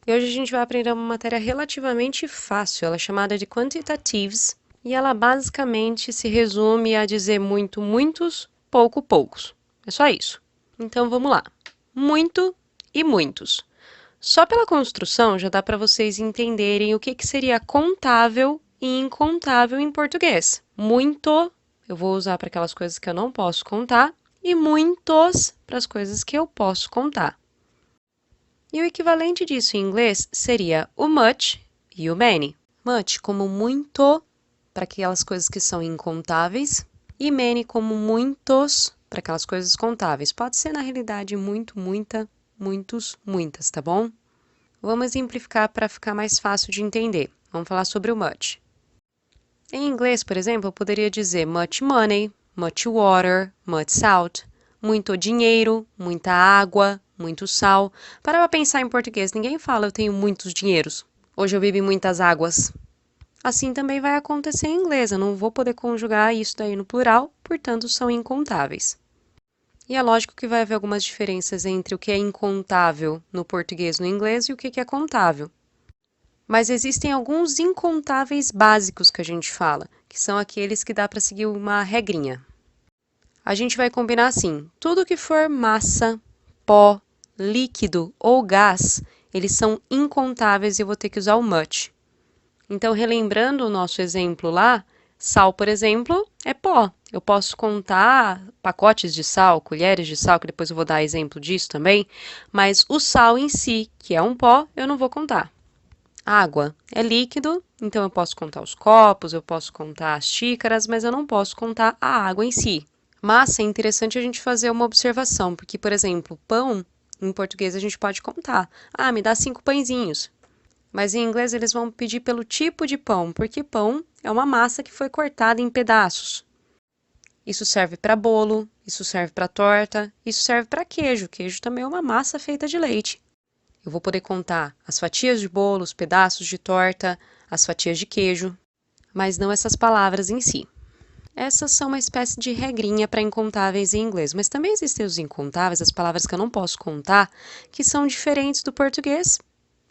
E hoje a gente vai aprender uma matéria relativamente fácil, ela é chamada de Quantitatives, e ela basicamente se resume a dizer muito, muitos, pouco, poucos. É só isso. Então vamos lá. Muito e muitos. Só pela construção já dá para vocês entenderem o que seria contável e incontável em português. Muito eu vou usar para aquelas coisas que eu não posso contar e muitos para as coisas que eu posso contar. E o equivalente disso em inglês seria o much e o many. Much como muito para aquelas coisas que são incontáveis e many como muitos para aquelas coisas contáveis. Pode ser na realidade muito, muita, muitos, muitas, tá bom? Vamos exemplificar para ficar mais fácil de entender. Vamos falar sobre o much. Em inglês, por exemplo, eu poderia dizer much money, much water, much salt, muito dinheiro, muita água, muito sal. Para pensar em português, ninguém fala eu tenho muitos dinheiros. Hoje eu bebi muitas águas. Assim também vai acontecer em inglês, eu não vou poder conjugar isso daí no plural, portanto são incontáveis. E é lógico que vai haver algumas diferenças entre o que é incontável no português e no inglês e o que é contável. Mas existem alguns incontáveis básicos que a gente fala, que são aqueles que dá para seguir uma regrinha. A gente vai combinar assim: tudo que for massa, pó, líquido ou gás, eles são incontáveis e eu vou ter que usar o much. Então, relembrando o nosso exemplo lá, sal, por exemplo, é pó. Eu posso contar pacotes de sal, colheres de sal, que depois eu vou dar exemplo disso também, mas o sal em si, que é um pó, eu não vou contar. Água é líquido, então eu posso contar os copos, eu posso contar as xícaras, mas eu não posso contar a água em si. Mas é interessante a gente fazer uma observação, porque, por exemplo, pão, em português a gente pode contar. Ah, me dá 5 pãezinhos. Mas em inglês eles vão pedir pelo tipo de pão, porque pão é uma massa que foi cortada em pedaços. Isso serve para bolo, isso serve para torta, isso serve para queijo. Queijo também é uma massa feita de leite. Eu vou poder contar as fatias de bolo, os pedaços de torta, as fatias de queijo, mas não essas palavras em si. Essas são uma espécie de regrinha para incontáveis em inglês, mas também existem os incontáveis, as palavras que eu não posso contar, que são diferentes do português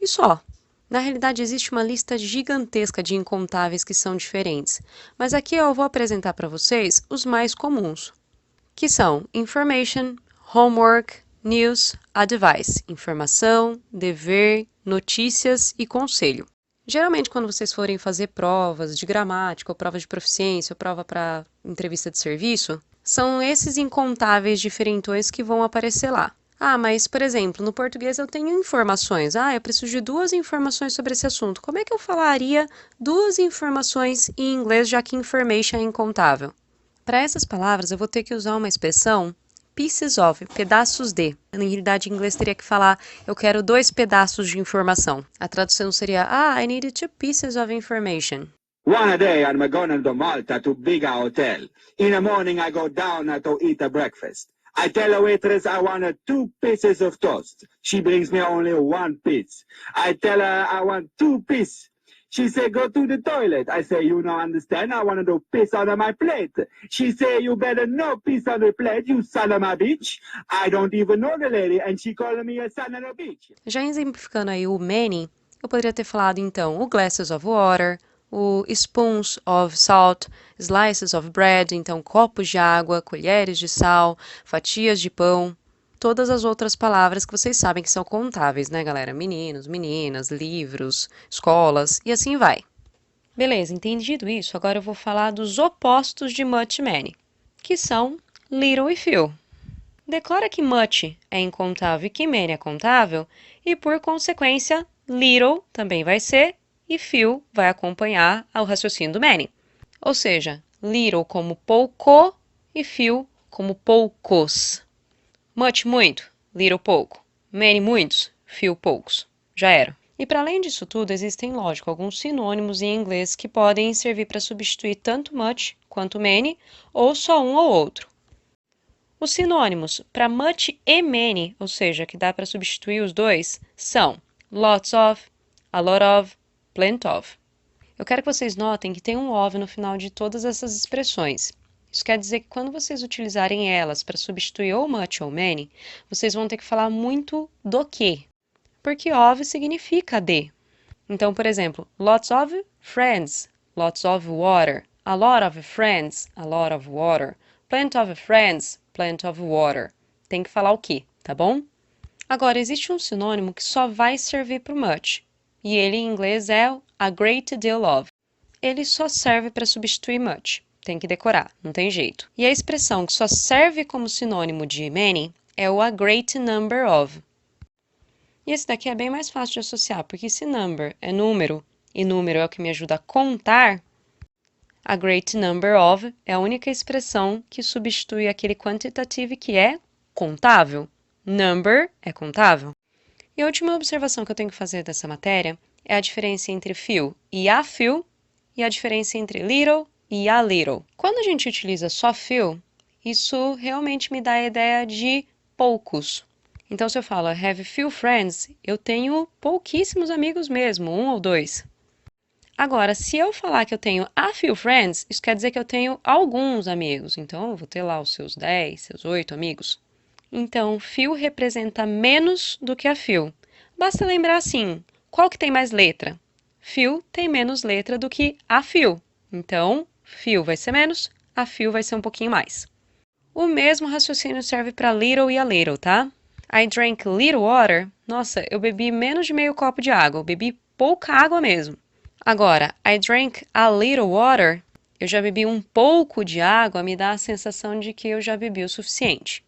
e só. Na realidade, existe uma lista gigantesca de incontáveis que são diferentes, mas aqui eu vou apresentar para vocês os mais comuns, que são information, homework, news, advice, informação, dever, notícias e conselho. Geralmente, quando vocês forem fazer provas de gramática, ou prova de proficiência, ou prova para entrevista de serviço, são esses incontáveis diferentões que vão aparecer lá. Ah, mas, por exemplo, no português eu tenho informações. Ah, eu preciso de 2 informações sobre esse assunto. Como é que eu falaria 2 informações em inglês, já que information é incontável? Para essas palavras, eu vou ter que usar uma expressão pieces of, pedaços de. Na realidade, em inglês teria que falar, eu quero 2 pedaços de informação. A tradução seria, I need 2 pieces of information. One day I'm going to Malta to big hotel. In the morning I go down to eat a breakfast. I tell the waitress I want 2 pieces of toast. She brings me only 1 piece. I tell her I want 2 pieces. She say, go to the toilet. I say, you don't understand. I want to do piss on my plate. She say, you better no piss on the plate, you son of a bitch. I don't even know the lady, and she called me a son of a bitch. Já exemplificando aí o many, eu poderia ter falado então o glasses of water, o spoons of salt, slices of bread, então copos de água, colheres de sal, fatias de pão. Todas as outras palavras que vocês sabem que são contáveis, né, galera? Meninos, meninas, livros, escolas e assim vai. Beleza, entendido isso, agora eu vou falar dos opostos de much e many, que são little e few. Declara que much é incontável e que many é contável, e por consequência, little também vai ser, e few vai acompanhar o raciocínio do many. Ou seja, little como pouco e few como poucos. Much muito, little pouco. Many muitos, few poucos. Já era. E para além disso tudo, existem, lógico, alguns sinônimos em inglês que podem servir para substituir tanto much quanto many, ou só um ou outro. Os sinônimos para much e many, ou seja, que dá para substituir os dois, são lots of, a lot of, plenty of. Eu quero que vocês notem que tem um of no final de todas essas expressões. Isso quer dizer que quando vocês utilizarem elas para substituir ou much ou many, vocês vão ter que falar muito do que. porque of significa de. Então, por exemplo, lots of friends, lots of water. A lot of friends, a lot of water. Plenty of friends, plenty of water. Tem que falar o que, tá bom? Agora, existe um sinônimo que só vai servir para o much, e ele em inglês é a great deal of. Ele só serve para substituir much. Tem que decorar, não tem jeito. E a expressão que só serve como sinônimo de many é o a great number of. E esse daqui é bem mais fácil de associar, porque se number é número, e número é o que me ajuda a contar, a great number of é a única expressão que substitui aquele quantitative que é contável. Number é contável. E a última observação que eu tenho que fazer dessa matéria é a diferença entre few e a few e a diferença entre little e a little. Quando a gente utiliza só few, isso realmente me dá a ideia de poucos. Então, se eu falo I have few friends, eu tenho pouquíssimos amigos mesmo, 1 ou 2. Agora, se eu falar que eu tenho a few friends, isso quer dizer que eu tenho alguns amigos. Então, eu vou ter lá os seus 10, seus 8 amigos. Então, few representa menos do que a few. Basta lembrar assim, qual que tem mais letra? Few tem menos letra do que a few. Então, few vai ser menos, a few vai ser um pouquinho mais. O mesmo raciocínio serve para little e a little, tá? I drank little water. Nossa, eu bebi menos de meio copo de água. Eu bebi pouca água mesmo. Agora, I drank a little water. Eu já bebi um pouco de água, me dá a sensação de que eu já bebi o suficiente.